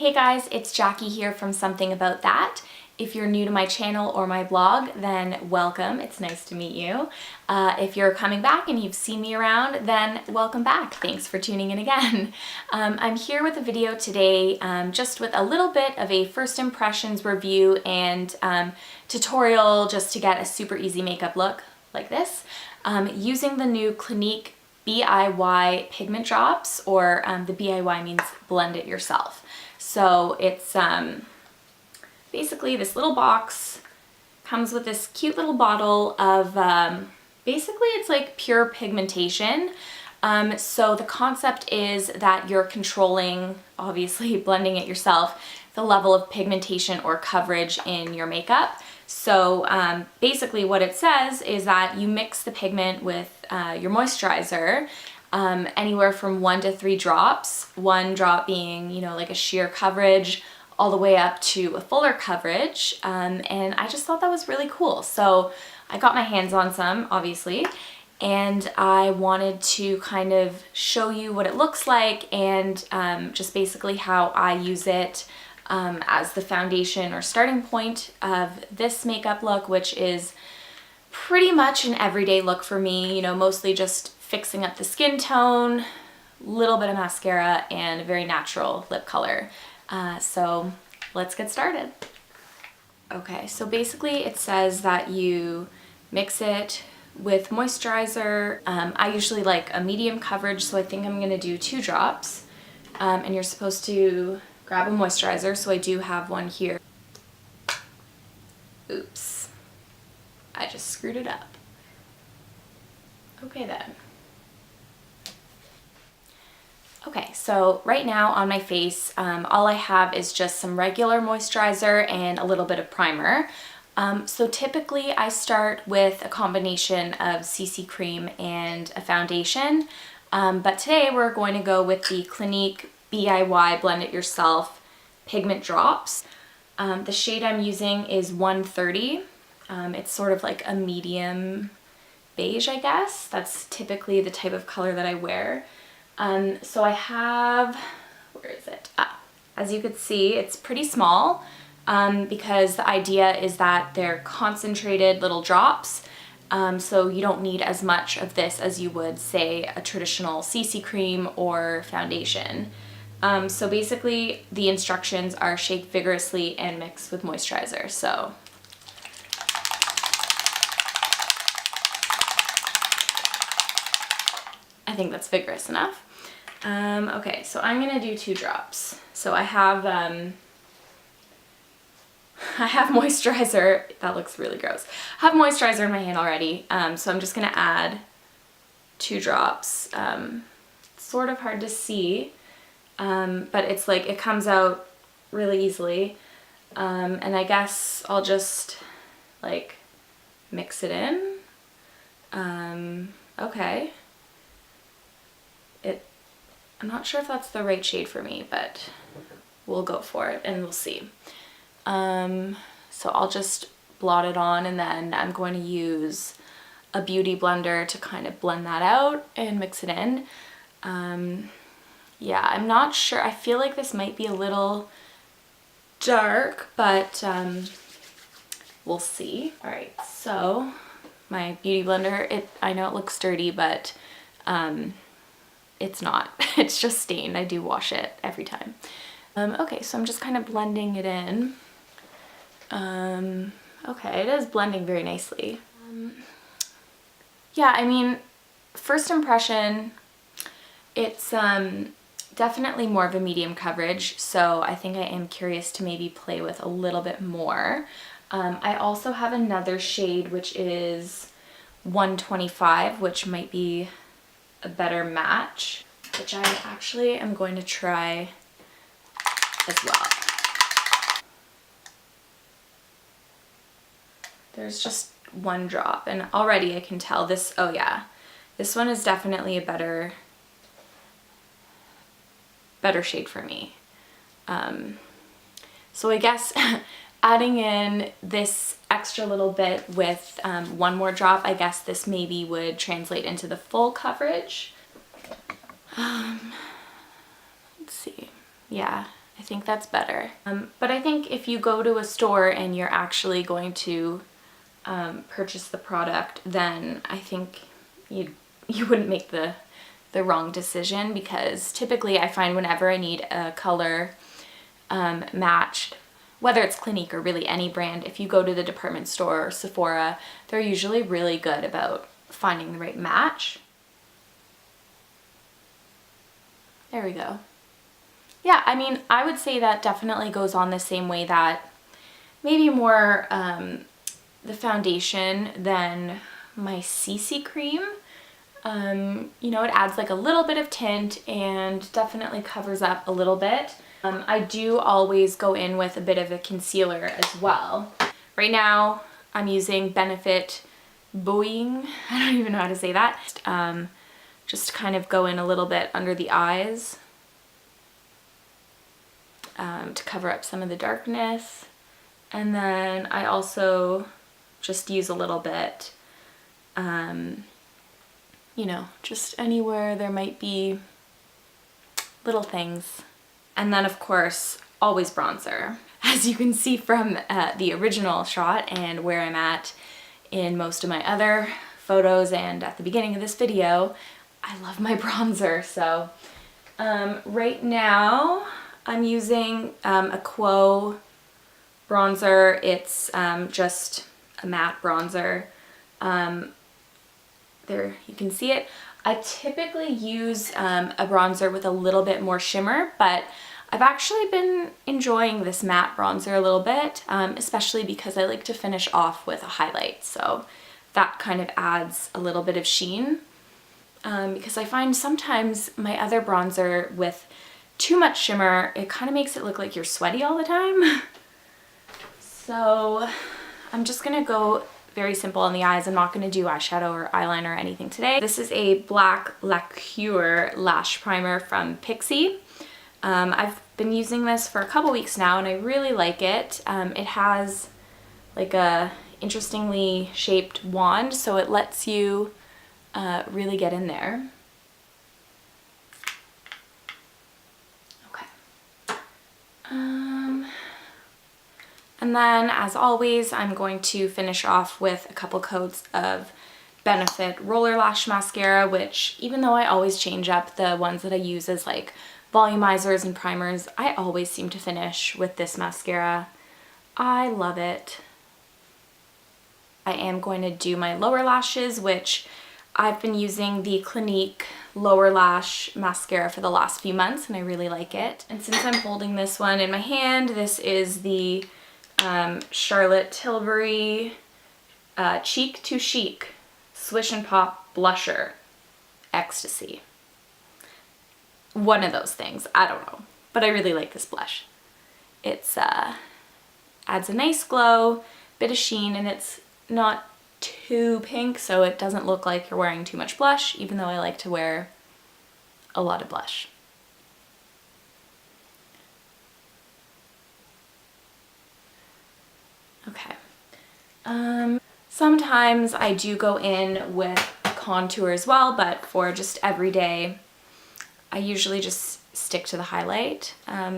Hey guys, it's Jackie here from Something About That. If you're new to my channel or my blog, then welcome. It's nice to meet you. If you're coming back and you've seen me around, then welcome back. Thanks for tuning in again. I'm here with a video today just with a little bit of a first impressions review and tutorial just to get a super easy makeup look like this using the new Clinique BIY pigment drops, or the BIY means blend it yourself. So it's basically this little box, comes with this cute little bottle of, basically it's like pure pigmentation. So the concept is that you're controlling, obviously blending it yourself, the level of pigmentation or coverage in your makeup. So basically what it says is that you mix the pigment with your moisturizer, anywhere from 1 to 3 drops, 1 drop being, you know, like a sheer coverage, all the way up to a fuller coverage, and I just thought that was really cool. So I got my hands on some, obviously, and I wanted to kind of show you what it looks like and just basically how I use it as the foundation or starting point of this makeup look, which is pretty much an everyday look for me, you know, mostly just fixing up the skin tone, little bit of mascara, and a very natural lip color. So let's get started. Okay, so basically it says that you mix it with moisturizer. I usually like a medium coverage, so I think I'm gonna do 2 drops. And you're supposed to grab a moisturizer, so I do have one here. Oops, I just screwed it up. Okay then. Okay, so right now on my face, all I have is just some regular moisturizer and a little bit of primer. So typically I start with a combination of CC cream and a foundation, but today we're going to go with the Clinique BIY Blend It Yourself Pigment Drops. The shade I'm using is 130. It's sort of like a medium beige, I guess. That's typically the type of color that I wear. So I have, where is it? As you could see, it's pretty small because the idea is that they're concentrated little drops. So you don't need as much of this as you would, say, a traditional CC cream or foundation. So basically the instructions are shake vigorously and mix with moisturizer. So I think that's vigorous enough. Okay, so I'm gonna do 2 drops. So I have moisturizer. That looks really gross. I have moisturizer in my hand already, so I'm just gonna add 2 drops. It's sort of hard to see, but it's like it comes out really easily. And I guess I'll just like mix it in. Okay. I'm not sure if that's the right shade for me, but we'll go for it and we'll see. So I'll just blot it on, and then I'm going to use a beauty blender to kind of blend that out and mix it in. Yeah, I'm not sure. I feel like this might be a little dark, but we'll see. All right, so my beauty blender, I know it looks dirty, but it's not. It's just stained. I do wash it every time. Okay, so I'm just kind of blending it in. Okay, it is blending very nicely. Yeah, I mean, first impression, it's definitely more of a medium coverage, so I think I am curious to maybe play with a little bit more. I also have another shade which is 125, which might be a better match, which I actually am going to try as well. There's just 1 drop, and already I can tell this, oh yeah, this one is definitely a better shade for me. So I guess adding in this extra little bit with 1 more drop, I guess this maybe would translate into the full coverage. Let's see. Yeah, I think that's better. But I think if you go to a store and you're actually going to purchase the product, then I think you wouldn't make the wrong decision, because typically I find whenever I need a color matched, whether it's Clinique or really any brand, if you go to the department store or Sephora, they're usually really good about finding the right match. There we go. Yeah, I mean, I would say that definitely goes on the same way that maybe more the foundation than my CC cream. You know, it adds like a little bit of tint and definitely covers up a little bit. I do always go in with a bit of a concealer as well. Right now, I'm using Benefit Bowing. I don't even know how to say that. Just kind of go in a little bit under the eyes to cover up some of the darkness. And then I also just use a little bit, you know, just anywhere there might be little things. And then of course, always bronzer. As you can see from the original shot and where I'm at in most of my other photos and at the beginning of this video, I love my bronzer. So right now I'm using a Quo bronzer. It's just a matte bronzer. There, you can see it. I typically use a bronzer with a little bit more shimmer, but I've actually been enjoying this matte bronzer a little bit, especially because I like to finish off with a highlight. So that kind of adds a little bit of sheen, because I find sometimes my other bronzer with too much shimmer, it kind of makes it look like you're sweaty all the time. So I'm just gonna go very simple on the eyes. I'm not gonna do eyeshadow or eyeliner or anything today. This is a black lacquer lash primer from Pixie. I've been using this for a couple weeks now and I really like it. It has like a interestingly shaped wand, so it lets you really get in there. Okay. And then, as always, I'm going to finish off with a couple coats of Benefit Roller Lash Mascara, which, even though I always change up the ones that I use as like volumizers and primers, I always seem to finish with this mascara. I love it. I am going to do my lower lashes, which I've been using the Clinique Lower Lash Mascara for the last few months, and I really like it. And since I'm holding this one in my hand, this is the Charlotte Tilbury Cheek to Chic Swish and Pop Blusher Ecstasy. One of those things, I don't know, but I really like this blush. It's adds a nice glow, bit of sheen, and it's not too pink, so it doesn't look like you're wearing too much blush, even though I like to wear a lot of blush. Okay. Sometimes I do go in with contour as well, but for just everyday, I usually just stick to the highlight.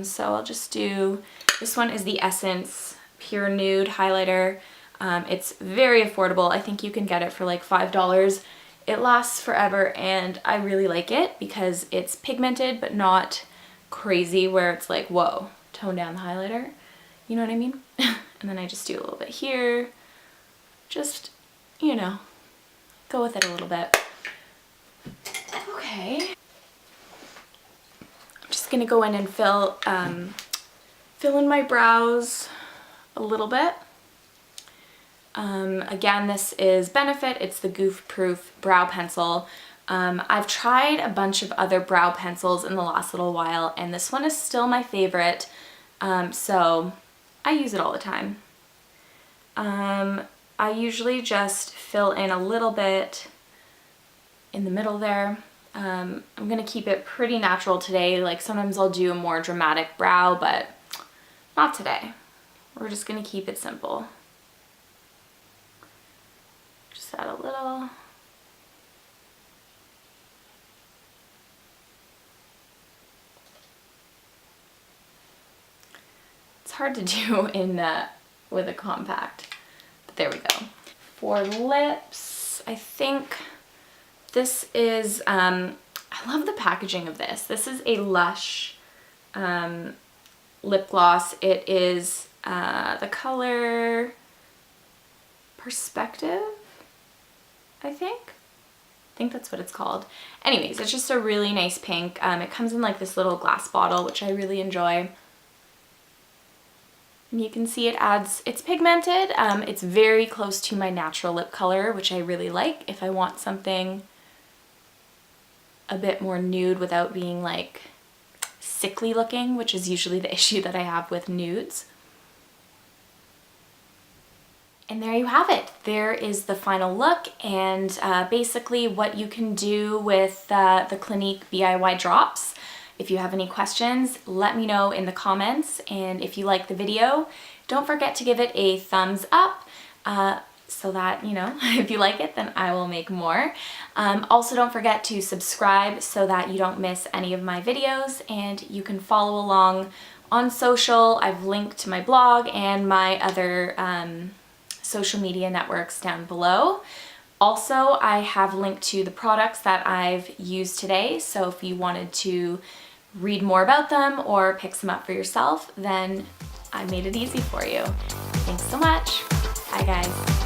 So I'll just do, this one is the Essence Pure Nude highlighter. It's very affordable. I think you can get it for like $5. It lasts forever and I really like it because it's pigmented but not crazy where it's like, whoa, tone down the highlighter. You know what I mean? And then I just do a little bit here. Just, you know, go with it a little bit. Okay. I'm just gonna go in and fill in my brows a little bit. Again, this is Benefit. It's the Goof Proof Brow Pencil. I've tried a bunch of other brow pencils in the last little while, and this one is still my favorite. So I use it all the time. I usually just fill in a little bit in the middle there. I'm gonna keep it pretty natural today. Like sometimes I'll do a more dramatic brow, but not today. We're just gonna keep it simple. Just add a little. hard to do in with a compact, but there we go. For lips, I think this is, I love the packaging of this. This is a Lush lip gloss. It is the color Perspective, I think that's what it's called. Anyways, it's just a really nice pink. It comes in like this little glass bottle, which I really enjoy. And you can see it's pigmented. It's very close to my natural lip color, which I really like if I want something a bit more nude without being like sickly looking, which is usually the issue that I have with nudes. And there you have it. There is the final look, and basically what you can do with the Clinique BIY drops. If you have any questions, let me know in the comments, and if you like the video, don't forget to give it a thumbs up so that, you know, if you like it, then I will make more. Also, don't forget to subscribe so that you don't miss any of my videos, and you can follow along on social. I've linked to my blog and my other social media networks down below. Also, I have linked to the products that I've used today, so if you wanted to read more about them or pick some up for yourself, then I made it easy for you. Thanks so much. Bye guys.